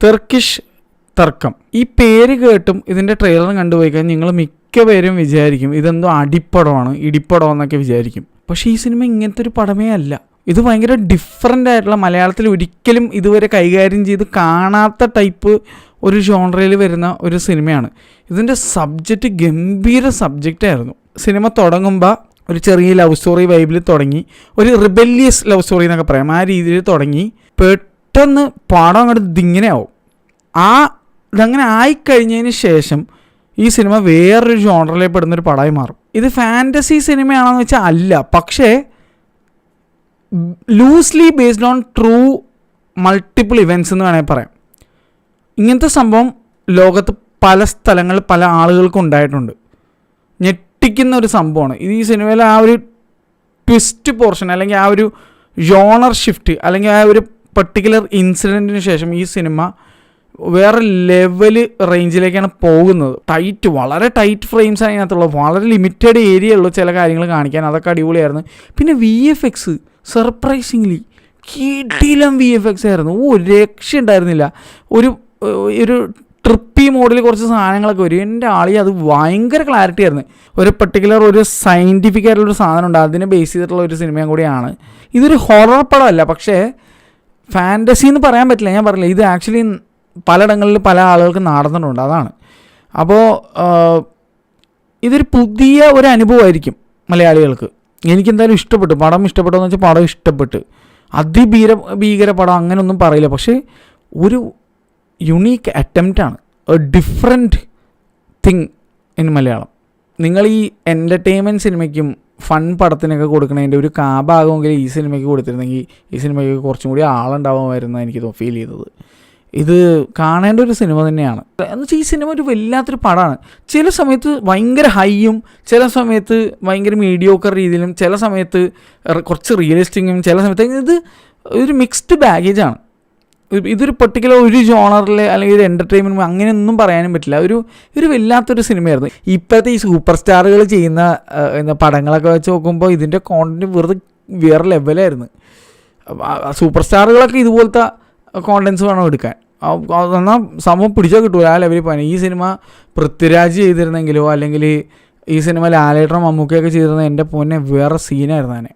Turkish തർക്കം. ഈ പേര് കേട്ടും ഇതിൻ്റെ ട്രെയിലർ കണ്ടുപോയി കഴിഞ്ഞാൽ നിങ്ങൾ മിക്ക പേരും വിചാരിക്കും ഇതെന്തോ അടിപ്പടമാണ്, ഇടിപ്പടം എന്നൊക്കെ വിചാരിക്കും. പക്ഷേ ഈ സിനിമ ഇങ്ങനത്തെ ഒരു പടമേ അല്ല. ഇത് ഭയങ്കര ഡിഫറൻ്റ് ആയിട്ടുള്ള, മലയാളത്തിൽ ഒരിക്കലും ഇതുവരെ കൈകാര്യം ചെയ്ത് കാണാത്ത ടൈപ്പ് ഒരു ജോൺറയിൽ വരുന്ന ഒരു സിനിമയാണ്. ഇതിൻ്റെ സബ്ജക്റ്റ് ഗംഭീര സബ്ജക്റ്റായിരുന്നു. സിനിമ തുടങ്ങുമ്പോൾ ഒരു ചെറിയ ലവ് സ്റ്റോറി വൈബിൽ തുടങ്ങി, ഒരു റിബല്ലിയസ് ലവ് സ്റ്റോറി എന്നൊക്കെ പറയാം, ആ രീതിയിൽ തുടങ്ങി പെട്ടെന്ന് പടം അങ്ങോട്ട് ഇതിങ്ങനെയാവും. ഇതങ്ങനെ ആയിക്കഴിഞ്ഞതിന് ശേഷം ഈ സിനിമ വേറൊരു ജോണറിലേക്ക് പെടുന്നൊരു പടമായി മാറും. ഇത് ഫാൻറ്റസി സിനിമയാണെന്ന് വെച്ചാൽ അല്ല, പക്ഷേ loosely based on true multiple events എന്ന് വേണമെങ്കിൽ പറയാം. ഇങ്ങനത്തെ സംഭവം ലോകത്ത് പല സ്ഥലങ്ങളിൽ പല ആളുകൾക്കും ഉണ്ടായിട്ടുണ്ട്. ഞെട്ടിക്കുന്ന ഒരു സംഭവമാണ് ഇത്. ഈ സിനിമയിലെ ആ ഒരു ട്വിസ്റ്റ് പോർഷൻ, അല്ലെങ്കിൽ ആ ഒരു ജോണർ ഷിഫ്റ്റ്, അല്ലെങ്കിൽ ആ ഒരു പർട്ടിക്കുലർ ഇൻസിഡൻറ്റിന് ശേഷം ഈ സിനിമ വേറെ ലെവല് റേഞ്ചിലേക്കാണ് പോകുന്നത്. വളരെ ടൈറ്റ് ഫ്രെയിംസ് ആണ് അതിനകത്തുള്ളത്, വളരെ ലിമിറ്റഡ് ഏരിയ ഉള്ളൂ ചില കാര്യങ്ങൾ കാണിക്കാൻ. അതൊക്കെ അടിപൊളിയായിരുന്നു. പിന്നെ VFX സർപ്രൈസിംഗ്ലി കിടിലം VFX ആയിരുന്നു. ഒരു രക്ഷ ഉണ്ടായിരുന്നില്ല. ഒരു ട്രിപ്പി മോഡിൽ കുറച്ച് സാധനങ്ങളൊക്കെ വരും. എൻ്റെ ആളി അത് ഭയങ്കര ക്ലാരിറ്റി ആയിരുന്നു. ഒരു പർട്ടിക്കുലർ ഒരു സയൻറ്റിഫിക് ആയിട്ടുള്ളൊരു സാധനം ഉണ്ട്, അതിനെ ബേസ് ചെയ്തിട്ടുള്ള ഒരു സിനിമയും കൂടിയാണ്. ഇതൊരു ഹൊറർ പടമല്ല, പക്ഷേ ഫാൻറ്റസി എന്ന് പറയാൻ പറ്റില്ല. ഞാൻ പറഞ്ഞില്ല, ഇത് ആക്ച്വലി പലയിടങ്ങളിൽ പല ആളുകൾക്ക് നടന്നിട്ടുണ്ട്, അതാണ്. അപ്പോൾ ഇതൊരു പുതിയ ഒരു അനുഭവമായിരിക്കും മലയാളികൾക്ക്. എനിക്കെന്തായാലും ഇഷ്ടപ്പെട്ടു. പടം ഇഷ്ടപ്പെട്ടെന്ന് വെച്ചാൽ പടം ഇഷ്ടപ്പെട്ട്. ഭീകര പടം അങ്ങനെയൊന്നും പറയില്ല, പക്ഷേ ഒരു യുണീക്ക് അറ്റംപ്റ്റാണ്, ഡിഫറെൻറ്റ് തിങ് ഇൻ മലയാളം. നിങ്ങൾ ഈ എൻ്റർടൈൻമെൻറ്റ് സിനിമയ്ക്കും ഫൺ പടത്തിനൊക്കെ കൊടുക്കണതിൻ്റെ ഒരു കാഭാഗമെങ്കിൽ ഈ സിനിമയ്ക്ക് കൊടുത്തിരുന്നെങ്കിൽ ഈ സിനിമയ്ക്ക് കുറച്ചും കൂടി ആളുണ്ടാവുമായിരുന്നു എനിക്ക് ഫീൽ ചെയ്തത്. ഇത് കാണേണ്ട ഒരു സിനിമ തന്നെയാണ്. എന്ന് വെച്ചാൽ ഈ സിനിമ ഒരു വല്ലാത്തൊരു പടമാണ്. ചില സമയത്ത് ഭയങ്കര ഹൈയും, ചില സമയത്ത് ഭയങ്കര മീഡിയോക്കർ രീതിയിലും, ചില സമയത്ത് കുറച്ച് റിയലിസ്റ്റിക്കും, ചില സമയത്ത് ഇത് ഒരു മിക്സ്ഡ് ബാഗേജാണ്. ഇതൊരു പർട്ടിക്കുലർ ഒരു ജോണറിൽ അല്ലെങ്കിൽ ഒരു എൻ്റർടൈൻമെൻറ്റ് അങ്ങനെയൊന്നും പറയാനും പറ്റില്ല. ഒരു വല്ലാത്തൊരു സിനിമയായിരുന്നു. ഇപ്പോഴത്തെ ഈ സൂപ്പർ സ്റ്റാറുകൾ ചെയ്യുന്ന പടങ്ങളൊക്കെ വെച്ച് നോക്കുമ്പോൾ ഇതിൻ്റെ കോണ്ടൻറ്റ് വേറെ ലെവലായിരുന്നു. സൂപ്പർ സ്റ്റാറുകളൊക്കെ ഇതുപോലത്തെ കോണ്ടൻസ് വേണം എടുക്കാൻ. എന്നാൽ സംഭവം പിടിച്ചാൽ കിട്ടുമല്ലോ ആ ലെവലിൽ പോകാൻ. ഈ സിനിമ പൃഥ്വിരാജ് ചെയ്തിരുന്നെങ്കിലോ അല്ലെങ്കിൽ ഈ സിനിമ ലാലേട്ടനും മമ്മൂക്കയൊക്കെ ചെയ്തിരുന്ന എൻ്റെ പൊന്നെ വേറെ സീനായിരുന്നു തന്നെ.